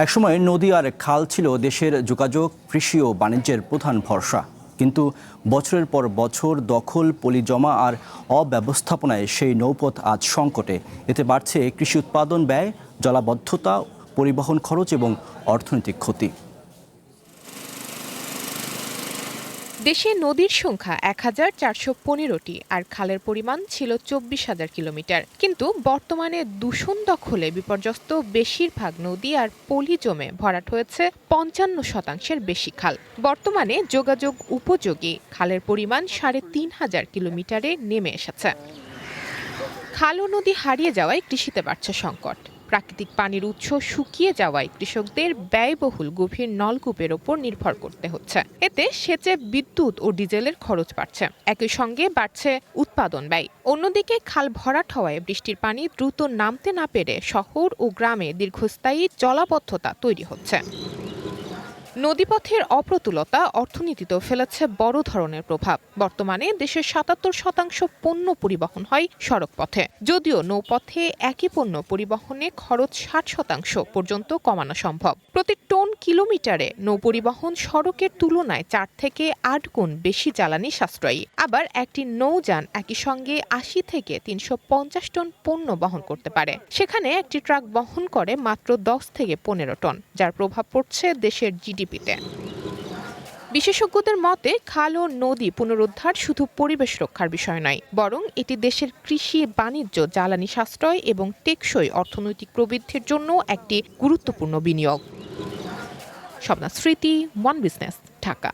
একসময় নদী আর খাল ছিল দেশের যোগাযোগ, কৃষি ও বাণিজ্যের প্রধান ভরসা। কিন্তু বছরের পর বছর দখল, পলি জমা আর অব্যবস্থাপনায় সেই নৌপথ আজ সংকটে। এতে বাড়ছে কৃষি উৎপাদন ব্যয়, জলাবদ্ধতা, পরিবহন খরচ এবং অর্থনৈতিক ক্ষতি। দেশে নদীর সংখ্যা ১,৪১৫টি আর খালের পরিমাণ ছিল ২৪,০০০ কিলোমিটার। কিন্তু বর্তমানে দূষণ দখলে বিপর্যস্ত বেশিরভাগ নদী আর পলি জমে ভরাট হয়েছে ৫৫% বেশি খাল। বর্তমানে যোগাযোগ উপযোগী খালের পরিমাণ ৩,৫০০ কিলোমিটারে নেমে এসেছে। খাল ও নদী হারিয়ে যাওয়ায় কৃষিতে বাড়ছে সংকট। প্রাকৃতিক পানির উৎস শুকিয়ে যাওয়ায় কৃষকদের ব্যয়বহুল গভীর নলকূপের ওপর নির্ভর করতে হচ্ছে। এতে সেচে বিদ্যুৎ ও ডিজেলের খরচ বাড়ছে, একই সঙ্গে বাড়ছে উৎপাদন ব্যয়। অন্যদিকে খাল ভরাট হওয়ায় বৃষ্টির পানি দ্রুত নামতে না পেরে শহর ও গ্রামে দীর্ঘস্থায়ী জলাবদ্ধতা তৈরি হচ্ছে। নদীপথের অপ্রতুলতা অর্থনীতিতেও ফেলেছে বড় ধরনের প্রভাব। বর্তমানে দেশের ৭৭% পণ্য পরিবহন হয় সড়ক পথে। যদিও নৌপথে একই পণ্য পরিবহনে খরচ ৬০% পর্যন্ত কমানো সম্ভব। প্রতি টন কিলোমিটারে নৌ পরিবহন সড়কের তুলনায় ৪ থেকে ৮ গুণ বেশি জ্বালানি সাশ্রয়ী। আবার একটি নৌযান একই সঙ্গে ৮০ থেকে ৩৫০ টন পণ্য বহন করতে পারে। সেখানে একটি ট্রাক বহন করে মাত্র ১০ থেকে ১৫ টন, যার প্রভাব পড়ছে দেশের জিডিপিতে। বিশেষজ্ঞদের মতে, খাল ও নদী পুনরুদ্ধার শুধু পরিবেশ রক্ষার বিষয় নয়, বরং এটি দেশের কৃষি, বাণিজ্য, জ্বালানি সাশ্রয় এবং টেকসই অর্থনৈতিক প্রবৃদ্ধির জন্য একটি গুরুত্বপূর্ণ বিনিয়োগ। স্বপ্না স্মৃতি, ওয়ান বিজনেস, ঢাকা।